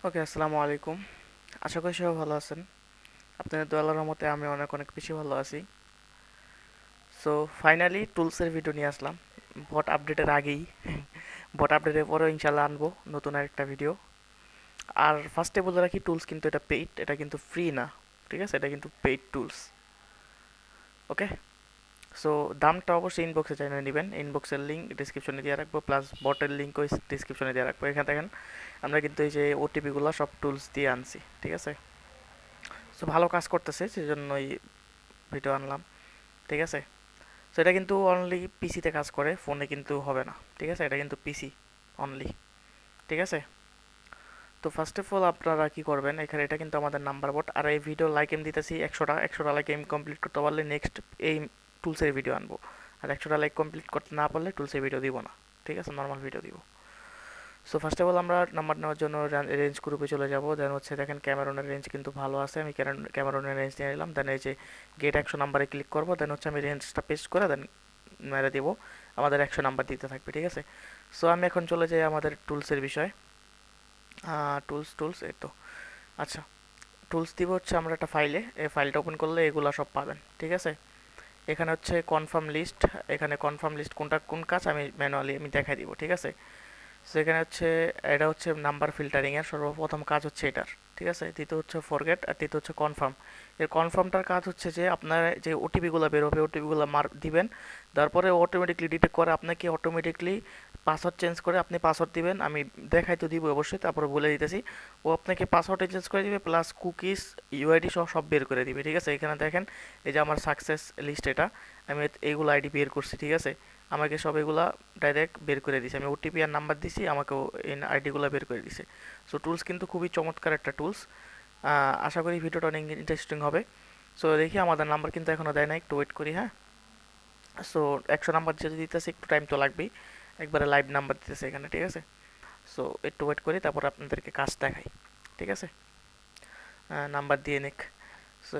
ওকে, আসসালামু আলাইকুম। আশা করি সবাই ভালো আছেন। আপনাদের দোয়া আল্লাহর রহমতে আমি অনেক অনেক বেশি ভালো আছি। সো ফাইনালি টুলসের ভিডিও নিয়ে আসলাম বট আপডেটের আগেই। বট আপডেটের পরেও ইনশাল্লাহ আনবো নতুন আরেকটা ভিডিও। আর ফার্স্টে বলে রাখি, টুলস কিন্তু এটা পেইড, এটা কিন্তু ফ্রি না। ঠিক আছে, এটা কিন্তু পেইড টুলস। ওকে, সো দামটা অবশ্যই ইনবক্সে জানিয়ে নেবেন। ইনবক্সের লিঙ্ক ডিসক্রিপশনে দিয়ে রাখবো, প্লাস বটের লিঙ্কও ডিসক্রিপশনে দিয়ে রাখবো। এখানে দেখেন আমরা কিন্তু এই যে ওটিপিগুলো সব টুলস দিয়ে আনছি। ঠিক আছে, সো ভালো কাজ করতেছে সেজন্যই ভিডিও আনলাম। ঠিক আছে, সো এটা কিন্তু অনলি পিসিতে কাজ করে, ফোনে কিন্তু হবে না। ঠিক আছে, এটা কিন্তু পিসি অনলি। ঠিক আছে, তো ফার্স্ট অফ অল আপনারা কি করবেন, এখানে এটা কিন্তু আমাদের নাম্বার বোর্ড। আর এই ভিডিও লাইক এম দিতেছি 100টা লাইক এম কমপ্লিট করতে পারলে নেক্সট এই টুলসের ভিডিও আনবো। আর 100টা লাইক কমপ্লিট করতে না পারলে টুলসের ভিডিও দিব না। ঠিক আছে, নর্মাল ভিডিও দিব। সো ফার্স্ট অফ অল আমরা নাম্বার নেওয়ার জন্য রেঞ্জ গ্রুপে চলে যাব। দেন হচ্ছে দেখেন ক্যামেরনের রেঞ্জ কিন্তু ভালো আছে, আমি ক্যামেরনের রেঞ্জ নিয়ে নিলাম। দেন এই যে গেট 100 নাম্বারে ক্লিক করবো, দেন হচ্ছে আমি রেঞ্জটা পেস্ট করে দেন মেরে দিব। আমাদের 100 নাম্বার দিতে থাকবে। ঠিক আছে, সো আমি এখন চলে যাই আমাদের টুলসের বিষয়। টুলস টুলস এই তো। আচ্ছা, টুলস দিব হচ্ছে আমরা একটা ফাইলে, এই ফাইলটা ওপেন করলে এগুলো সব পাবেন। ঠিক আছে, এখানে হচ্ছে কনফার্ম লিস্ট। এখানে কনফার্ম লিস্ট কোনটা কোন কাজ আমি ম্যানুয়ালি আমি দেখাই দিব। ঠিক আছে, সেখানে হচ্ছে এটা হচ্ছে নাম্বার ফিল্টারিং এর সর্বপ্রথম কাজ হচ্ছে এটার। ঠিক আছে, দ্বিতীয় হচ্ছে ফরগেট, আর তৃতীয় হচ্ছে কনফার্ম। এর কনফার্মটার কাজ হচ্ছে যে আপনার যে ওটিপিগুলো বের হবে ওটিপিগুলো মার দিবেন, তারপরে অটোমেটিকলি ডিটেক্ট করে আপনাকে অটোমেটিকলি পাসওয়ার্ড চেঞ্জ করে আপনি পাসওয়ার্ড দিবেন। আমি দেখাই তো দিব অবশ্যই, তারপরে বলে দিতেছি। ও আপনাকে পাসওয়ার্ড চেঞ্জ করে দিবে, প্লাস কুকিজ ইউআইডি সহ সব বের করে দিবে। ঠিক আছে, এখানে দেখেন এই যে আমার সাকসেস লিস্ট, এটা আমি এইগুলো আইডি বের করছি। ঠিক আছে, আমাকে সব এগুলা ডাইরেক্ট বের করে দিছে। আমি ওটিপি আর নাম্বার দিছি, আমাকেও এই আইডিগুলো বের করে দিছে। সো টুলস কিন্তু খুবই চমৎকার একটা টুলস। আশা করি ভিডিওটা অনেক ইন্টারেস্টিং হবে। সো দেখি আমাদের নাম্বার কিন্তু এখনও দেয় না, একটু ওয়েট করি। হ্যাঁ, সো 100 নাম্বার যেহেতু দিতেছে একটু টাইম তো লাগবেই, একবারে লাইভ নাম্বার দিতেছে এখানে। ঠিক আছে, সো একটু ওয়েট করি, তারপর আপনাদেরকে কাজ দেখাই। ঠিক আছে, নাম্বার দিয়ে নিক। সো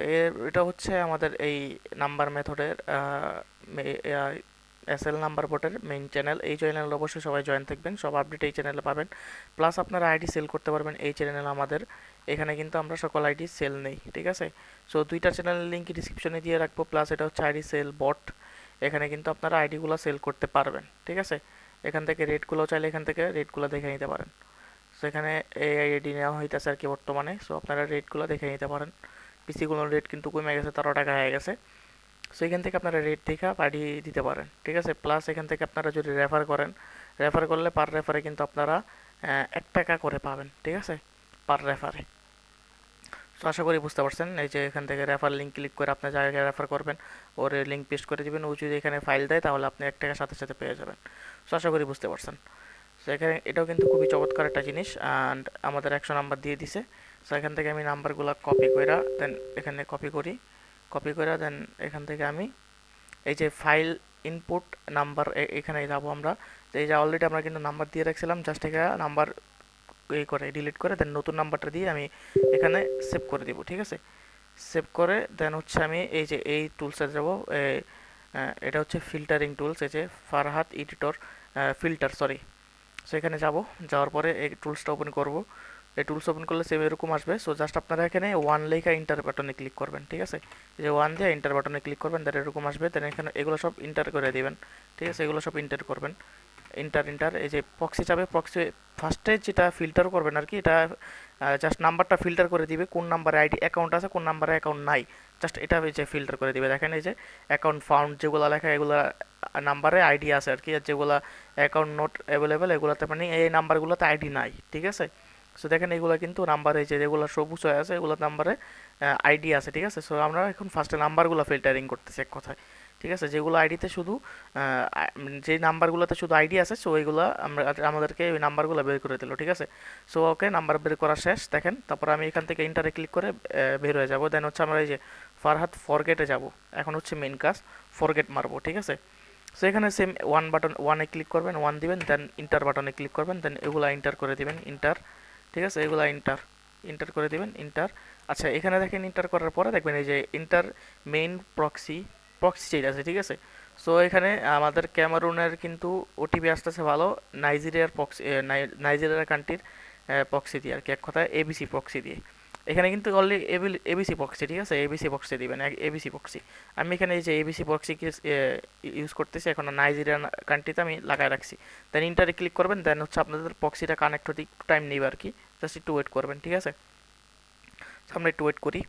এটা হচ্ছে আমাদের এই নাম্বার মেথডের এসএল নাম্বার বোর্ডের মেইন চ্যানেল। এই চ্যানেলে অবশ্যই সবাই জয়েন থাকবেন, সব আপডেট এই চ্যানেলে পাবেন। প্লাস আপনারা আইডি সেল করতে পারবেন এই চ্যানেল আমাদের। এখানে কিন্তু আমরা সকল আইডি সেল নেই। ঠিক আছে, সো দুইটা চ্যানেলের লিঙ্ক ডিসক্রিপশনে দিয়ে রাখবো, প্লাস এটা হচ্ছে আইডি সেল বট। এখানে কিন্তু আপনারা আইডিগুলো সেল করতে পারবেন। ঠিক আছে, এখান থেকে রেটগুলো চাইলে এখান থেকে রেটগুলো দেখে নিতে পারেন। সো এখানে এই আইডি নেওয়া হইতেছে আর কি বর্তমানে। সো আপনারা রেটগুলো দেখে নিতে পারেন। পিসিগুলোর রেট কিন্তু কমে গেছে, 13 টাকা হয়ে গেছে। সো এখান থেকে আপনারা রেট দেখে পাঠিয়ে দিতে পারেন। ঠিক আছে, প্লাস এখান থেকে আপনারা যদি রেফার করেন, রেফার করলে পার রেফারে কিন্তু আপনারা 1 টাকা করে পাবেন। ঠিক আছে, পার রেফারে। সো আশা করি বুঝতে পারছেন। এই যে এখান থেকে রেফার লিঙ্ক ক্লিক করে আপনার জায়গায় রেফার করবেন, ওর লিঙ্ক পেস্ট করে দিবেন। ও যদি এখানে ফাইল দেয় তাহলে আপনি 1 টাকা সাথে সাথে পেয়ে যাবেন। সো আশা করি বুঝতে পারছেন। সো এখানে এটাও কিন্তু খুবই চমৎকার একটা জিনিস, অ্যান্ড আমাদের 100 নাম্বার দিয়ে দিছে। সো এখান থেকে আমি নাম্বারগুলো কপি করে দেন এখানে কপি করি, কপি করে দেন এখান থেকে আমি এই যে ফাইল ইনপুট নাম্বার এখানে যাব আমরা। তো এই যে অলরেডি আমরা কিন্তু নাম্বার দিয়ে রাখছিলাম, জাস্ট এখানে নাম্বার এই করে ডিলিট করে দেন নতুন নাম্বারটা দিয়ে আমি এখানে সেভ করে দিব। ঠিক আছে, সেভ করে দেন হচ্ছে আমি এই যে এই টুলসে যাব। এটা হচ্ছে ফিল্টারিং টুলস, এই যে Farhat editor filter, sorry. So এখানে যাব, যাওয়ার পরে এই টুলসটা ওপেন করব। এই টুলস ওপেন করলে সেম এরকম আসবে। সো জাস্ট আপনারা এখানে ওয়ান লেখা ইন্টার বাটনে ক্লিক করবেন। ঠিক আছে, এই যে ওয়ান দিয়ে ইন্টার বাটনে ক্লিক করবেন, দেন এরকম আসবে। দেন এখানে এগুলো সব ইন্টার করে দিবেন। ঠিক আছে, এগুলো সব ইন্টার করবেন। ইন্টার ইন্টার এই যে প্রক্সি চাবে, প্রক্সি ফার্স্টে যেটা ফিল্টার করবেন আর কি, এটা জাস্ট নাম্বারটা ফিল্টার করে দিবে, কোন নাম্বারে আইডি অ্যাকাউন্ট আছে কোন নাম্বারে অ্যাকাউন্ট নাই। জাস্ট এটা এই যে ফিল্টার করে দিবে। দেখেন এই যে অ্যাকাউন্ট ফাউন্ড যেগুলো লেখা, এগুলো নাম্বারে আইডি আছে আর কি, আর যেগুলো অ্যাকাউন্ট নট অ্যাভেলেবেল এগুলোতে মানে এই নাম্বারগুলোতে আইডি নাই। ঠিক আছে, সো দেখেন এগুলো কিন্তু নাম্বারে যে যেগুলো সবুজ হয়ে আছে এগুলো নাম্বারে আইডি আছে। ঠিক আছে, সো আমরা এখন ফার্স্টে নাম্বারগুলো ফিল্টারিং করতেছি এক কথায়। ঠিক আছে, যেগুলো আইডিতে শুধু যে নাম্বারগুলোতে শুধু আইডি আছে, সো ওইগুলো আমরা আমাদেরকে ওই নাম্বারগুলো বের করে দিল। ঠিক আছে, সো ওকে নাম্বার বের করা শেষ। দেখেন তারপর আমি এখান থেকে ইন্টারে ক্লিক করে বের হয়ে যাব। দেন হচ্ছে আমরা এই যে ফারহাত ফরগেটে যাব। এখন হচ্ছে মেন কাজ, ফরগেট মারবো। ঠিক আছে, সো এখানে সেম ওয়ান বাটন, ওয়ানে ক্লিক করবেন, ওয়ান দিবেন, দেন ইন্টার বাটনে ক্লিক করবেন, দেন এগুলা ইন্টার করে দিবেন, ইন্টার। ঠিক আছে, এগুলা ইন্টার ইন্টার করে দিবেন, ইন্টার। আচ্ছা, এখানে দেখেন ইন্টার করার পরে দেখবেন এই যে inter main proxy, proxy change আছে। ঠিক আছে, সো এখানে আমাদের ক্যামেরুনের কিন্তু ওটিপি আসতেছে ভালো, নাইজেরিয়ার প্রক্সি, নাইজেরিয়ার কান্ট্রির প্রক্সি দিয়ে আর কি, এক কথায় এবিসি প্রক্সি দিয়ে। এখানে কিন্তু অলরেডি এবিসি প্রক্সি, ঠিক আছে, এবিসি প্রক্সি দিবেন, এবিসি প্রক্সি। আমি এখানে এই যে এবিসি প্রক্সি ইউজ করতেছি এখন, নাইজেরিয়ান কান্ট্রিতে আমি লাগাই রাখছি। দেন ইন্টারে ক্লিক করবেন, দেন হচ্ছে আপনাদের প্রক্সিটা কানেক্ট হতে একটু টাইম নেবে আর কি, জাস্ট একটু ওয়েট করবেন, ঠিক আছে। আমরা একটু ওয়েট করি।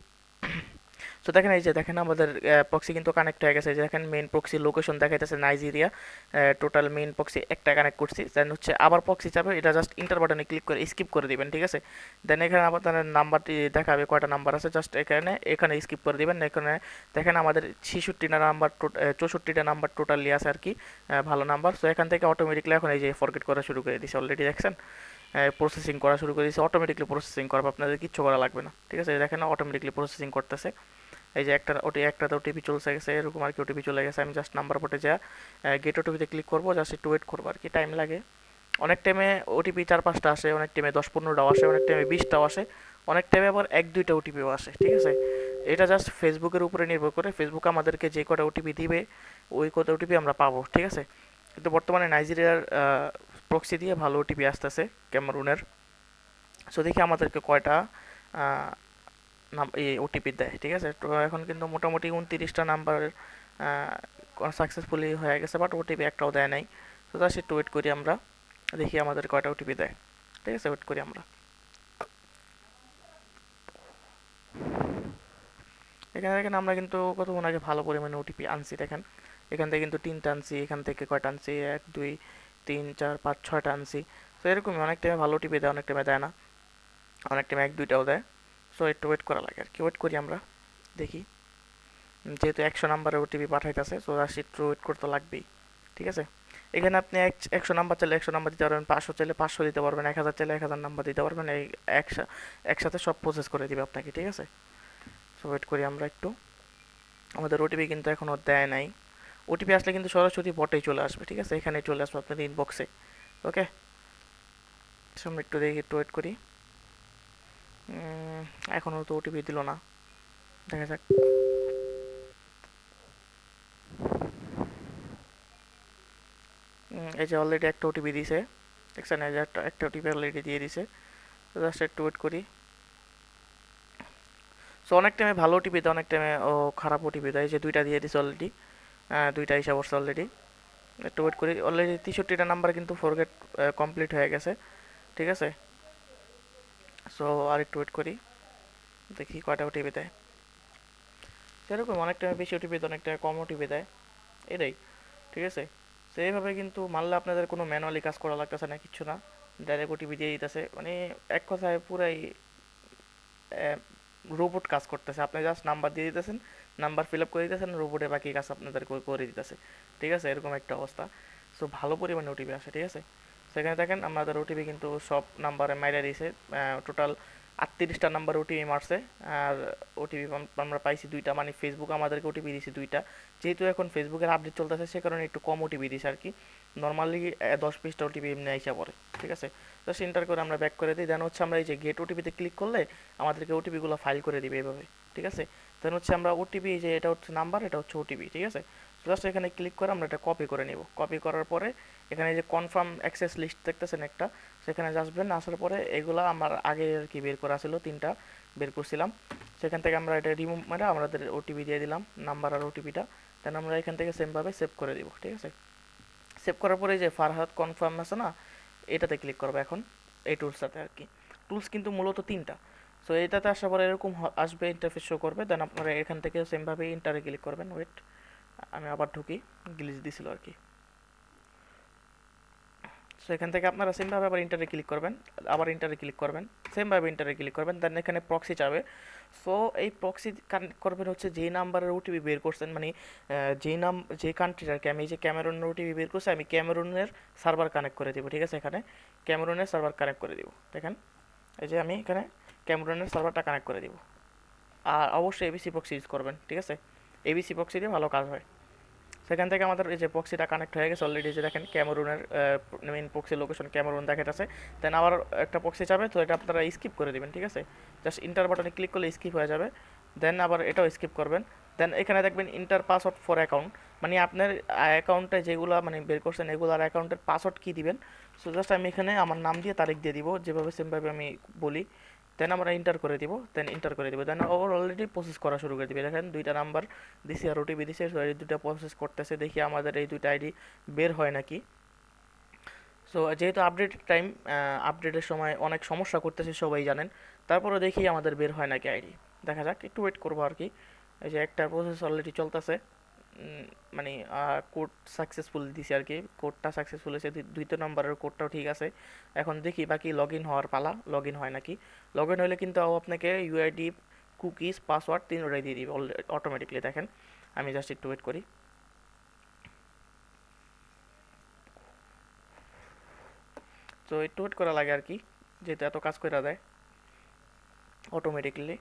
সো দেখেন এই যে দেখেন আমাদের প্রক্সি কিন্তু কানেক্ট হয়ে গেছে। এই যে দেখেন মেইন প্রক্সি লোকেশন দেখাইতেছে নাইজেরিয়া, টোটাল মেইন প্রক্সি একটা কানেক্ট করছি। দেন হচ্ছে আবার প্রক্সি চাপে, এটা জাস্ট ইন্টার বাটনে ক্লিক করে স্কিপ করে দিবেন, ঠিক আছে। দেন এখানে আবার তার নাম্বারটি দেখাবে, কয়টা নাম্বার আছে, জাস্ট এখানে স্কিপ করে দিবেন। এখানে দেখেন আমাদের 66টা নাম্বার, 64টা নাম্বার টোটালি আছে আর কি, ভালো নাম্বার। সো এখান থেকে অটোমেটিকলি এখন এই যে ফরগেট করা শুরু করে দিয়েছে, অলরেডি দেখছেন প্রসেসিং করা শুরু করে দিয়েছে, অটোমেটিকলি প্রসেসিং করবে, আপনাদের কিচ্ছু করা লাগবে না, ঠিক আছে। দেখেন অটোমেটিকলি প্রসেসিং করতেছে। এই যে একটাতে ওটিপি চলে গেছে, এরকম আর কি, ওটিপি চলে গেছে। আমি জাস্ট নাম্বার পোর্টে যা গেট ওটিপিতে ক্লিক করবো, জাস্ট একটু ওয়েট করবো আর কি, টাইম লাগে অনেক। টাইমে ওটিপি 4-5টা আসে, অনেক টাইমে 10-15টাও আসে, অনেক টাইমে 20টাও আসে, অনেক টাইমে আবার 1-2টা ওটিপিও আসে, ঠিক আছে। এটা জাস্ট ফেসবুকের উপরে নির্ভর করে, ফেসবুক আমাদেরকে যে কটা ওটিপি দিবে ওই কটা ওটিপি আমরা পাবো, ঠিক আছে। কিন্তু বর্তমানে নাইজেরিয়ার প্রক্সি দিয়ে ভালো ওটিপি আসতেছে ক্যামেরুনের। সো দেখি আমাদেরকে কয়টা এই ওটিপি দেয়, ঠিক আছে। তো এখন কিন্তু মোটামুটি 29টা নাম্বার সাকসেসফুলি হয়ে গেছে, বাট ওটিপি একটাও দেয় নাই। তো জাস্ট একটু ওয়েট করি আমরা, দেখি আমাদের কয়টা ওটিপি দেয়, ঠিক আছে, ওয়েট করি আমরা। এখানে দেখেন আমরা কিন্তু কতক্ষণ আগে ভালো পরিমাণে ওটিপি আনছি, দেখেন এখান থেকে কিন্তু 3টা আনছি, এখান থেকে কয়টা আনছি, 1 2 3 4 5 6টা আনছি। তো এরকমই অনেক টাইমে ভালো ওটিপি দেয়, অনেক টাইমে দেয় না, অনেক টাইমে 1-2টাও দেয়। সো একটু ওয়েট করা লাগে আর কি, ওয়েট করি আমরা, দেখি। যেহেতু 100 নাম্বারের ওটিপি পাঠাইতেছে, সো জাস্ট একটু ওয়েট করতে লাগবেই, ঠিক আছে। এখানে আপনি 100 নাম্বার চাইলে 100 নাম্বার দিতে পারবেন, 500 চাইলে 500 দিতে পারবেন, 1000 চাইলে 1000 নাম্বার দিতে পারবেন। এই একসাথে সব প্রসেস করে দিবে আপনাকে, ঠিক আছে। সো ওয়েট করি আমরা একটু, আমাদের ওটিপি কিন্তু এখনও দেয় নাই। ওটিপি আসলে কিন্তু সরাসরি বটেই চলে আসবে, ঠিক আছে, এখানে চলে আসবে আপনাদের ইনবক্সে, ওকে। আমরা একটু দেখি, একটু ওয়েট করি। এখনও তো ওটিপি দিল না, দেখা যাক। এই যে অলরেডি একটা ওটিপি দিছে, দেখছেন, এই যে একটা ওটিপি অলরেডি দিয়ে দিছে। তো জাস্ট একটু ওয়েট করি। সো অনেক টাইমে ভালো ওটিপি দেয়, অনেক টাইমে ও খারাপ ওটিপি দেয়, যে 2টা দিয়ে দিছে অলরেডি, 2টা হিসাব করছে অলরেডি। একটু ওয়েট করি, অলরেডি 63টা নাম্বার কিন্তু ফরগেট কমপ্লিট হয়ে গেছে, ঠিক আছে। সো আর একটু ওয়েট করি, দেখি কয়টা ওটিপি দেয়। সেরকম অনেক টাইমে বেশি ওটিপি দেয়, অনেক টাইমে কম ওটিপি দেয়, এটাই, ঠিক আছে। তো এইভাবে কিন্তু মানলে আপনাদের কোনো ম্যানুয়ালি কাজ করা লাগতেছে না, কিচ্ছু না, ডাইরেক্ট ওটিপি দিয়ে দিতেছে, মানে এক কথায় পুরাই রোবট কাজ করতেছে। আপনি জাস্ট নাম্বার দিয়ে দিতেছেন, নাম্বার ফিল আপ করে দিতেছেন, রোবটে বাকি কাজ আপনাদের করে দিতেছে, ঠিক আছে, এরকম একটা অবস্থা। সো ভালো পরিমাণে ওটিপি আসে, ঠিক আছে। সেখানে দেখেন আমাদের ওটিপি কিন্তু সব নাম্বারে মাইরা দিয়েছে, টোটাল 38টা নাম্বার ওটিপি মারছে। আর ওটিপি আমরা পাইছি 2টা, মানে ফেসবুক আমাদেরকে ওটিপি দিয়েছে 2টা। যেহেতু এখন ফেসবুকের আপডেট চলতেছে, সে কারণে একটু কম ওটিপি দিয়েছে আর কি। নর্মালি 10-20টা ওটিপি এমনি আইসা পড়ে, ঠিক আছে। তো এন্টার করে আমরা ব্যাক করে দিই, দেন হচ্ছে আমরা এই যে গেট ওটিপিতে ক্লিক করলে আমাদেরকে ওটিপিগুলো ফাইল করে দিবে এভাবে, ঠিক আছে। দেন হচ্ছে আমরা ওটিপি, যে এটা হচ্ছে নাম্বার, এটা হচ্ছে ওটিপি, ঠিক আছে। জাস্ট এখানে ক্লিক করে আমরা এটা কপি করে নিব। কপি করার পরে এখানে যে কনফার্ম অ্যাক্সেস লিস্ট দেখতেছেন একটা, সেখানে আসবেন, আসার পরে এগুলো আমার আগে আর কি বের করা ছিল, 3টা বের করছিলাম। সেখান থেকে আমরা এটা রিমুভ মানে আমাদের ওটিপি দিয়ে দিলাম, নাম্বার আর ওটিপিটা। দেন আমরা এখান থেকে সেমভাবে সেভ করে দিব, ঠিক আছে। সেভ করার পরে যে ফারহাদ কনফার্ম আছে না, এটাতে ক্লিক করবো এখন, এই টুলসটাতে আর কি। টুলস কিন্তু মূলত 3টা। সো এটাতে আসার পরে এরকম আসবে, ইন্টারফেস শো করবে। দেন আপনারা এখান থেকে সেমভাবে ইন্টারে ক্লিক করবেন। ওয়েট, আমি আবার ঢুকি, গ্লিচ দিছিল আর কি। সো এখান থেকে আপনারা সেমভাবে আবার ইন্টারে ক্লিক করবেন, আবার ইন্টারে ক্লিক করবেন, সেমভাবে ইন্টারে ক্লিক করবেন। দেন এখানে প্রক্সি চাবে। সো এই প্রক্সি কানেক্ট করবেন হচ্ছে যেই নাম্বারের ওটিপি বের করছেন, মানে যে কান্ট্রির আর কি। আমি এই যে ক্যামেরুনের ওটিপি বের করছি, আমি ক্যামেরুনের সার্ভার কানেক্ট করে দিব, ঠিক আছে। এখানে ক্যামেরুনের সার্ভার কানেক্ট করে দিব, দেখেন এই যে আমি এখানে ক্যামেরুনের সার্ভারটা কানেক্ট করে দিব। আর অবশ্যই এবিসি প্রক্সি ইউজ করবেন, ঠিক আছে, এবিসি প্রক্সি দিয়ে ভালো কাজ হয়। সেখান থেকে আমাদের এই যে প্রক্সিটা কানেক্ট হয়ে গেছে অলরেডি, যে দেখেন ক্যামেরুনের মেইন প্রক্সি লোকেশন ক্যামেরুন দেখাইতেছে। দেন আবার একটা প্রক্সি যাবে, তো এটা আপনারা স্কিপ করে দিবেন, ঠিক আছে। জাস্ট ইন্টার বাটনে ক্লিক করলে স্কিপ হয়ে যাবে। দেন আবার এটাও স্কিপ করবেন। দেন এখানে দেখবেন ইন্টার পাসওয়ার্ড ফর অ্যাকাউন্ট, মানে আপনার অ্যাকাউন্টে যেগুলো মানে বের করছেন এগুলার অ্যাকাউন্টের পাসওয়ার্ড কী দিবেন। সো জাস্ট আমি এখানে আমার নাম দিয়ে তারিখ দিয়ে দিব, যেভাবে সেমভাবে আমি বলি। দেন আমরা ইন্টার করে দিব, দেন ইন্টার করে দিব, দেন ওর অলরেডি প্রসেস করা শুরু করে দিবে। দেখেন দুইটা নাম্বার দিছি আর ওটিপি দিছে, সো এই দুইটা প্রসেস করতেছে, দেখি আমাদের এই দুইটা আইডি বের হয় নাকি। সো যেহেতু আপডেটের টাইম, আপডেটের সময় অনেক সমস্যা করতেছে সবাই জানেন, তারপরে দেখি আমাদের বের হয় নাকি আইডি। দেখা যাক, একটু ওয়েট করবো আর কি। এই যে একটা প্রসেস অলরেডি চলতেছে, মানে কোড সাকসেসফুল দিছি আর কি, কোডটা সাকসেসফুল হয়েছে, দ্বিতীয় নম্বরের কোডটাও ঠিক আছে। এখন দেখি বাকি লগ ইন হওয়ার পালা, লগ ইন হয় নাকি। লগ ইন হলে কিন্তু আপনাকে ইউআইডি, কুকিজ, পাসওয়ার্ড তিনটাই দিয়ে দিবে অটোমেটিকলি। দেখেন আমি জাস্ট একটু ওয়েট করি। তো একটু ওয়েট করা লাগে আর কি, যেহেতু এত কাজ করে দেয় অটোমেটিকলি।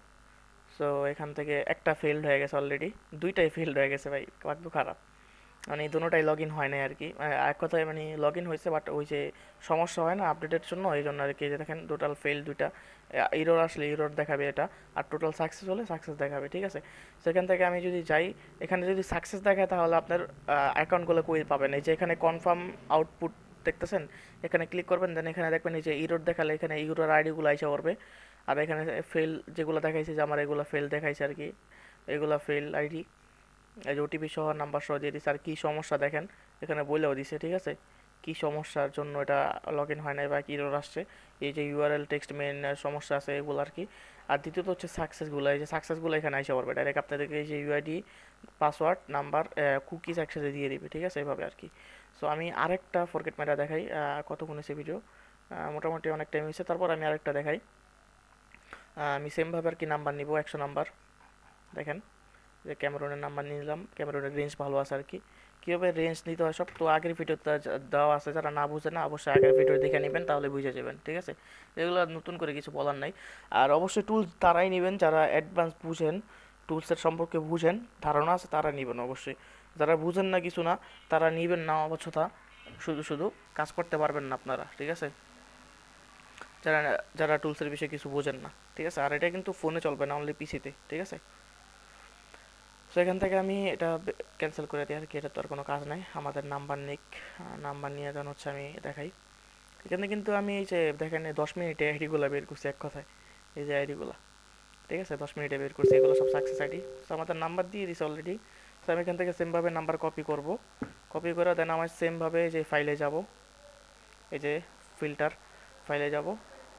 সো এখান থেকে একটা ফেলড হয়ে গেছে অলরেডি, দুইটাই ফেলড হয়ে গেছে ভাই, ভাগ্য খারাপ। মানে দুটোটাই লগ ইন হয় নাই আর কি, এক কথায় মানে লগ ইন হয়েছে বাট ওই যে সমস্যা হয় না আপডেটের জন্য, এই জন্য আর কি। যে দেখেন টোটাল ফেল দুইটা, ইরোর আসলে ইরোর দেখাবে এটা, আর টোটাল সাকসেস হলে সাকসেস দেখাবে, ঠিক আছে। সেখান থেকে আমি যদি যাই, এখানে যদি সাকসেস দেখায় তাহলে আপনার অ্যাকাউন্টগুলো কই পাবেন, এই যে এখানে কনফার্ম আউটপুট দেখতেছেন, এখানে ক্লিক করবেন, দেন এখানে দেখবেন এই যে ইরোর দেখালে এখানে ইরোর আইডিগুলো আইসা পড়বে। আর এখানে ফেল যেগুলো দেখাইছে, যে আমার এগুলো ফেল দেখাইছে আর কি, এগুলো ফেল আইডি। এই যে ওটিপি সহ নাম্বার সহ দিয়ে দিচ্ছে, আর কী সমস্যা দেখেন এখানে বলেও দিছে, ঠিক আছে, কী সমস্যার জন্য এটা লগ ইন হয় নাই বা কী এরর আসছে। এই যে ইউআরএল টেক্সট মেনের সমস্যা আছে এগুলো আর কি। আর দ্বিতীয়ত হচ্ছে সাকসেসগুলো, এই যে সাকসেসগুলো এখানে এসে পড়বে ডাইরেক্ট আপনাদেরকে, এই যে ইউআইডি, পাসওয়ার্ড, নাম্বার, কুকিজ একসাথে দিয়ে দিবে, ঠিক আছে, এইভাবে আর কি। সো আমি আরেকটা ফরগেট মেটা দেখাই, কতক্ষণ হয়েছে ভিডিও, মোটামুটি অনেক টাইম হয়েছে, তারপর আমি আরেকটা দেখাই। আমি সেমভাবে আর কি নাম্বার নিব, 100 নাম্বার। দেখেন যে ক্যামেরনের নাম্বার নিলাম, ক্যামেরনের রেঞ্জ ভালো আছে আর কি। কীভাবে রেঞ্জ নিতে হয় সব তো আগের ভিডিওতে দেওয়া আছে, যারা না বুঝে না অবশ্যই আগের ভিডিও দেখে নেবেন, তাহলে বুঝে যাবেন, ঠিক আছে। এগুলো নতুন করে কিছু বলার নাই। আর অবশ্যই টুলস তারাই নেবেন যারা অ্যাডভান্স বুঝেন, টুলসের সম্পর্কে বুঝেন, ধারণা আছে, তারা নেবেন অবশ্যই। যারা বুঝেন না কিছু না, তারা নেবেন না অবশ্যতা, শুধু শুধু কাজ করতে পারবেন না আপনারা, ঠিক আছে। যারা যারা টুলসের বিষয়ে কিছু বোঝেন না, ঠিক আছে। আর এটা কিন্তু ফোনে চলবে না, অনলি পিসিতে, ঠিক আছে। সো এখান থেকে আমি এটা ক্যান্সেল করে দিই আর কি, এটা তো আর কোনো কাজ নাই। আমাদের নাম্বার নিক, নাম্বার নিয়ে যেন হচ্ছে আমি দেখাই। এখানে কিন্তু আমি এই যে দেখেন 10 মিনিটে আইডিগুলো বের করছি এক কথায়, এই যে আইডিগুলো, ঠিক আছে, 10 মিনিটে বের করছি, এগুলো সব সাকসেস আইডি। সো আমাদের নাম্বার দিয়ে দিছে অলরেডি। সো আমি এখান থেকে সেমভাবে নাম্বার কপি করব, কপি করে দেন আমার সেমভাবে যে ফাইলে যাব, এই যে ফিল্টার, ফাইলে যাব,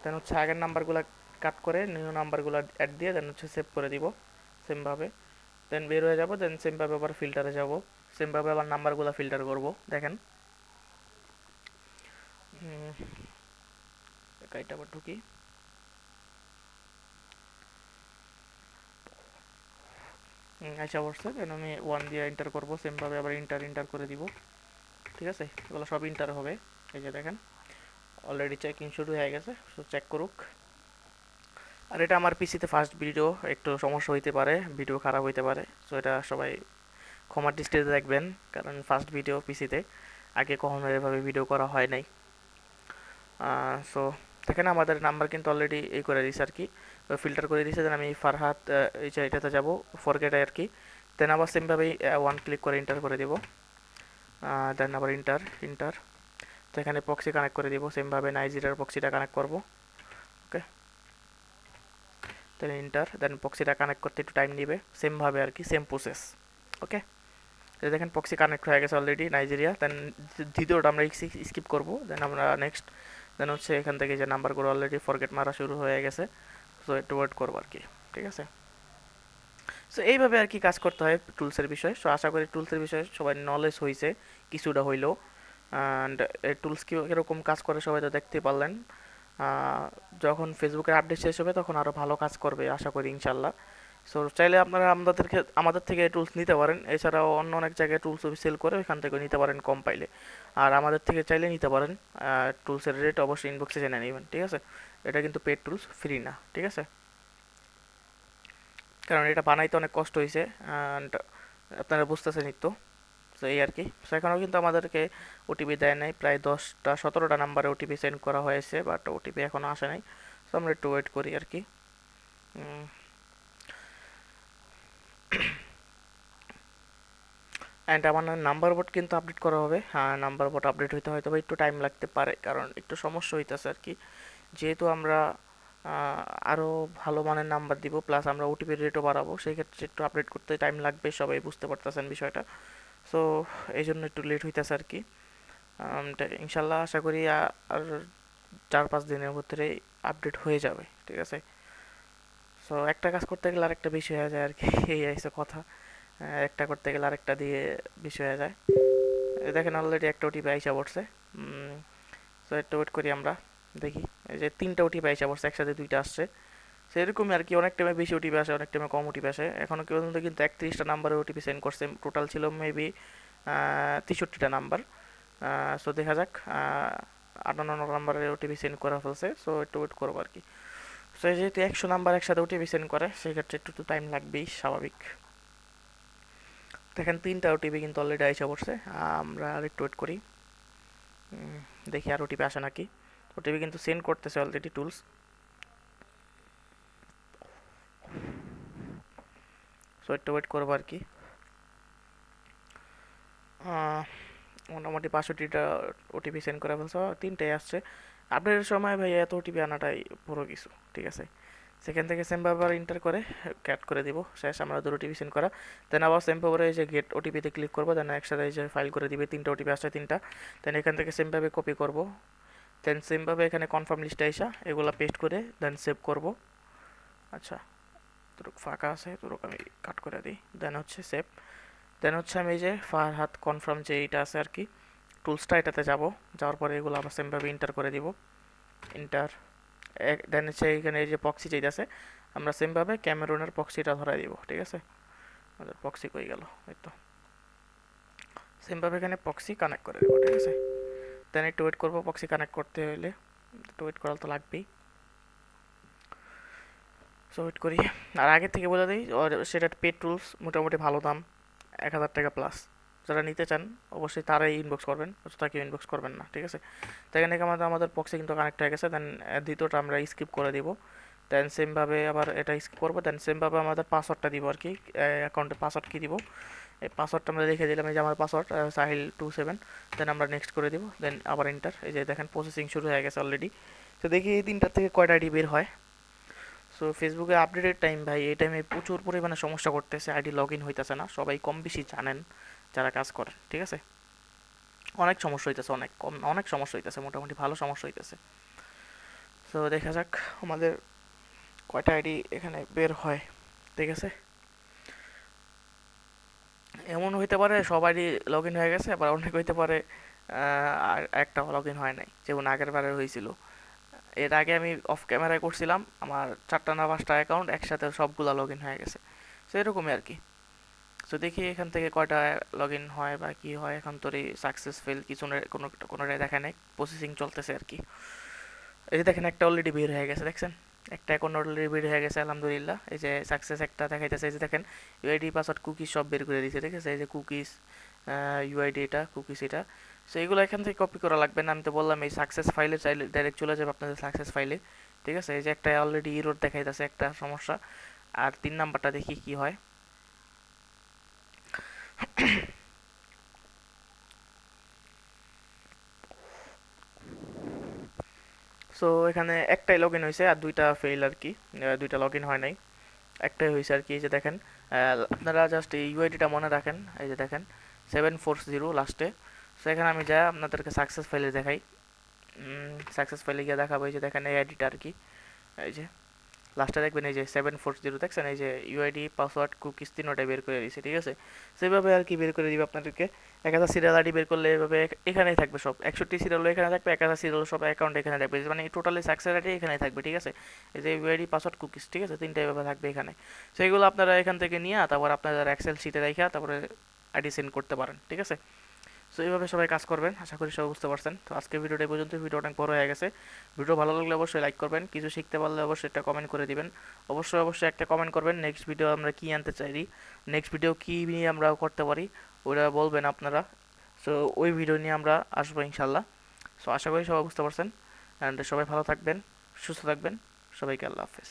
দেন হচ্ছে আগের নাম্বারগুলো কাট করে নিউ নাম্বারগুলো অ্যাড দিয়ে দেন হচ্ছে সেভ করে দিব সেমভাবে। দেন বের হয়ে যাব, দেন সেমভাবে আবার ফিল্টারে যাব, সেমভাবে আবার নাম্বারগুলো ফিল্টার করব। দেখেন গাড়িটা আবার ঢুকি, আচ্ছা পড়ছে, দেন আমি 1 দিয়ে এন্টার করব, সেমভাবে আবার ইন্টার ইন্টার করে দিব, ঠিক আছে। এগুলো সব ইন্টার হবে। এই যে দেখেন অলরেডি চেকিং শুরু হয়ে গেছে, সো চেক করুক। আর এটা আমার পিসিতে ফার্স্ট ভিডিও, একটু সমস্যা হইতে পারে, ভিডিও খারাপ হইতে পারে, সো এটা সবাই ক্ষমার দৃষ্টিতে দেখবেন, কারণ ফার্স্ট ভিডিও পিসিতে, আগে কখনো এভাবে ভিডিও করা হয় নাই। সো দেখেন আমাদের নাম্বার কিন্তু অলরেডি এই করে দিয়েছে আর কি, ফিল্টার করে দিয়েছে। দেন আমি ফারহাত, এই যে এটাতে যাবো ফরগেট আর কি, দেন আবার সেমভাবেই 1 ক্লিক করে ইন্টার করে দেবো, দেন আবার ইন্টার ইন্টার। তো এখানে প্রক্সি কানেক্ট করে দিব, সেমভাবে নাইজেরিয়ার প্রক্সিটা কানেক্ট করব, ওকে। দেন ইন্টার, দেন প্রক্সিটা কানেক্ট করতে একটু টাইম নেবে, সেমভাবে আর কি, সেম প্রসেস, ওকে। দেখেন প্রক্সি কানেক্ট হয়ে গেছে অলরেডি নাইজেরিয়া, দেন দ্বিতীয়টা আমরা স্কিপ করব, দেন আমরা নেক্সট। দেন হচ্ছে এখান থেকে যে নাম্বারগুলো অলরেডি ফরগেট মারা শুরু হয়ে গেছে, সো একটু ওয়েট করবো আর কি, ঠিক আছে। সো এইভাবে আর কি কাজ করতে হয় টুলসের বিষয়ে। সো আশা করি টুলসের বিষয়ে সবাই নলেজ হয়েছে কিছুটা হইলেও, অ্যান্ড টুলস কীরকম কাজ করে সবাই তো দেখতে পারলেন। যখন ফেসবুকের আপডেট শেষ হবে তখন আরও ভালো কাজ করবে আশা করি ইনশাল্লাহ। সো চাইলে আপনারা আমাদের থেকে টুলস নিতে পারেন, এছাড়াও অন্য অনেক জায়গায় টুলস সেল করে ওইখান থেকে নিতে পারেন কম পাইলে। আর আমাদের থেকে চাইলে নিতে পারেন, টুলসের রেট অবশ্যই ইনবক্সে জেনে নেবেন, ঠিক আছে। এটা কিন্তু পেড টুলস, ফ্রি না, ঠিক আছে, কারণ এটা বানাইতে অনেক কষ্ট হয়েছে, অ্যান্ড আপনারা বুঝতেছেনই তো। তো এই আর কি। সো এখনও কিন্তু আমাদেরকে ওটিপি দেয় নাই, প্রায় 10টা 17টা নাম্বারে ওটিপি সেন্ড করা হয়েছে, বাট ওটিপি এখনও আসে নাই। সো আমরা একটু ওয়েট করি আর কি। অ্যান্ড আমার নাম্বার বোর্ড কিন্তু আপডেট করা হবে। হ্যাঁ, নাম্বার বোর্ড আপডেট হইতে হয়তো বা একটু টাইম লাগতে পারে, কারণ একটু সমস্যা হইতেছে আর কি। যেহেতু আমরা আরও ভালো মানের নাম্বার দিব, প্লাস আমরা ওটিপি রেটও বাড়াবো, সেই ক্ষেত্রে একটু আপডেট করতে টাইম লাগবে, সবাই বুঝতে পারতেছেন বিষয়টা। সো এই জন্য একটু লেট হইতেছে আর কি। ইনশাল্লাহ আশা করি আর 4-5 দিনের ভিতরেই আপডেট হয়ে যাবে, ঠিক আছে। সো একটা কাজ করতে গেলে আরেকটা বেশি হয়ে যায় আর কি। এই হচ্ছে কথা। একটা করতে গেলে আরেকটা দিয়ে বেশি হয়ে যায়। দেখেন অলরেডি একটা ওটিপি আইসা পড়ছে। সো একটু ওয়েট করি আমরা, দেখি। এই যে 3টা ওটিপি আইসা পড়ছে, একসাথে 2টা আসছে। সেরকমই আর কি, অনেক টাইমে বেশি ওটিপি আসে, অনেক টাইমে কম ওটিপি আসে। এখনও পর্যন্ত কিন্তু 31টা নাম্বারের ওটিপি সেন্ড করছে, টোটাল ছিল মেবি 63টা নাম্বার। সো দেখা যাক, 58 নাম্বারের ওটিপি সেন্ড করা ফেলছে। সো একটু ওয়েট করবো আর কি। সো যেহেতু 100 নাম্বার একসাথে ওটিপি সেন্ড করে, সেক্ষেত্রে একটু তো টাইম লাগবেই, স্বাভাবিক। দেখেন 3টা ওটিপি কিন্তু অলরেডি আইসা পড়ছে। আমরা আর একটু ওয়েট করি, দেখি আর ওটিপি আসে নাকি। ওটিপি কিন্তু সেন্ড করতেছে অলরেডি টুলস। সো একটু ওয়েট করবো আর কি। মোটামুটি 65টা ওটিপি সেন্ড করে ফেলছে, 3টাই আসছে। আপডেটের সময় ভাই এত ওটিপি আনাটাই পুরো কিছু, ঠিক আছে। সেখান থেকে সেম ব্যবহার ইন্টার করে ক্যাট করে দিব, শেষ আমরা 2 ওটিপি সেন্ড করা। দেন আবার সেম ব্যবহারে এই যে গেট ওটিপিতে ক্লিক করবো, দেন একসাথে এই যে ফাইল করে দিবে, 3টা ওটিপি আসছে 3টা। দেন এখান থেকে সেমভাবে কপি করব, দেন সেমভাবে এখানে কনফার্ম লিস্টে আইসা এগুলা পেস্ট করে দেন সেভ করব। আচ্ছা, তোরক ফাঁকা আছে, তোরক আমি কাট করে দিই। দেন হচ্ছে সেভ। দেন হচ্ছে আমি এই যে ফারহাদ কনফার্ম যে এইটা আছে আর কি, টুলসটা, এটাতে যাব। যাওয়ার পরে এগুলো আবার সেমভাবে ইন্টার করে দিব, ইন্টার। দেন হচ্ছে এখানে এই যে প্রক্সি চাইতেছে, আমরা সেমভাবে ক্যামেরুনের প্রক্সিটা ধরাই দিব, ঠিক আছে। আমাদের প্রক্সি কই গেল, এই তো। সেমভাবে এখানে প্রক্সি কানেক্ট করে দেবো, ঠিক আছে। দেন একটু ওয়েট করবো, প্রক্সি কানেক্ট করতে হলে একটু ওয়েট করা তো লাগবেই। সো ওয়েট করি। আর আগে থেকে বলে দিই, সেটা পেড টুলস, মোটামুটি ভালো দাম, 1000 টাকা প্লাস। যারা নিতে চান অবশ্যই তারাই ইনবক্স করবেন, অযথা কেউ ইনবক্স করবেন না, ঠিক আছে। তো এখানে আমাদের প্রক্সি কিন্তু কানেক্ট হয়ে গেছে। দেন দ্বিতীয়টা আমরা স্কিপ করে দিব। দেন সেমভাবে আবার এটা স্কিপ করবো। দেন সেমভাবে আমাদের পাসওয়ার্ডটা দিব আর কি, অ্যাকাউন্টের পাসওয়ার্ড কী দিব, এই পাসওয়ার্ডটা আমরা লিখে দিলাম, এই যে আমার পাসওয়ার্ড সাহিল27। দেন আমরা নেক্সট করে দিব, দেন আবার এন্টার। এই যে দেখেন প্রসেসিং শুরু হয়ে গেছে অলরেডি। তো দেখি এই 3টার থেকে কয়টা আইডি বের হয়। সো ফেসবুকে আপডেটের টাইম ভাই, এই টাইমে প্রচুর পরিমাণে সমস্যা করতেছে, আইডি লগ ইন হইতেছে না, সবাই কম বেশি জানেন যারা কাজ করেন, ঠিক আছে। অনেক সমস্যা হইতেছে, অনেক কম, অনেক সমস্যা হইতেছে, মোটামুটি ভালো সমস্যা হইতেছে। সো দেখা যাক আমাদের কয়টা আইডি এখানে বের হয়, ঠিক আছে। এমন হইতে পারে সব আইডি লগ ইন হয়ে গেছে, আবার অনেক হইতে পারে আর একটা লগ ইন হয় নাই, যেমন আগের বারে হয়েছিল। এর আগে আমি অফ ক্যামেরায় করছিলাম, আমার 4টা না 5টা অ্যাকাউন্ট একসাথে সবগুলা লগ ইন হয়ে গেছে। সো এরকমই আর কি। সো দেখি এখান থেকে কয়টা লগ ইন হয় বা কি হয়। এখন তোর এই সাকসেসফুল কিছু কোনোটাই দেখা নেই, প্রসেসিং চলতেছে আর কি। এই যে দেখেন একটা অলরেডি বের হয়ে গেছে, দেখছেন একটা অ্যাকাউন্ট অলরেডি বের হয়ে গেছে, আলহামদুলিল্লাহ। এই যে সাকসেস একটা দেখাইতেছে, এই যে দেখেন ইউআইডি পাসওয়ার্ড কুকিজ সব বের করে দিয়েছে, ঠিক আছে। এই যে কুকিজ, ইউআইডি এটা, কুকিজ এটা। সো এগুলো এখান থেকে কপি করা লাগবে না, আমি তো বললাম এই সাকসেস ফাইলে চাইলে ডাইরেক্ট চলে যাবে আপনাদের সাকসেস ফাইলে, ঠিক আছে। এই যে একটা অলরেডি ইরোর দেখাইতেছে, একটা সমস্যা। আর 3 নাম্বারটা দেখি কি হয়। সো এখানে একটাই লগ ইন হয়েছে আর 2টা ফেল আর কি, 2টা লগ ইন হয় নাই, একটাই হয়েছে আর কি। এই যে দেখেন, আপনারা জাস্ট এই ইউআইডিটা মনে রাখেন, এই যে দেখেন 740 লাস্টে। সো এখানে আমি যা আপনাদেরকে সাকসেস ফাইলে দেখাই, সাকসেস ফাইলে গিয়ে দেখাবো। এই যে দেখেন এই আইডিটা আর কি, এই যে লাস্টে দেখবেন এই যে 740, দেখছেন এই যে ইউআইডি পাসওয়ার্ড কুকিজ 3টাই বের করে দিয়েছে, ঠিক আছে। সেভাবে আর কি বের করে দিবে আপনাদেরকে। 1000 সিরিয়াল আইডি বের করলে এভাবে এখানেই থাকবে সব, 61 সিরিয়ালও এখানে থাকবে, 1000 সিরিয়াল সব অ্যাকাউন্ট এখানে থাকবে, মানে টোটালি সাকসেস আইডি এখানে থাকবে, ঠিক আছে। এই যে ইউআইডি পাসওয়ার্ড কুকিজ, ঠিক আছে, 3টাই এভাবে থাকবে এখানে। সেইগুলো আপনারা এখান থেকে নিয়ে তারপর আপনাদের এক্সেল শিটে রেখে তারপরে আইডি সেন্ড করতে পারেন, ঠিক আছে। সো এইভাবে সবাই কাজ করবেন, আশা করি সবাই বুঝতে পারছেন। তো আজকে ভিডিওটা এই পর্যন্ত, ভিডিও অনেক বড় হয়ে গেছে। ভিডিও ভালো লাগলে অবশ্যই লাইক করবেন, কিছু শিখতে পারলে অবশ্যই একটা কমেন্ট করে দিবেন। অবশ্যই অবশ্যই একটা কমেন্ট করবেন নেক্সট ভিডিও আমরা কি আনতে চাই, নেক্সট ভিডিও কী নিয়ে আমরা করতে পারি ওটা বলবেন আপনারা। সো ওই ভিডিও নিয়ে আমরা আসবো ইনশাল্লাহ। সো আশা করি সবাই বুঝতে পারছেন, অ্যান্ড সবাই ভালো থাকবেন, সুস্থ থাকবেন, সবাইকে আল্লাহ হাফেজ।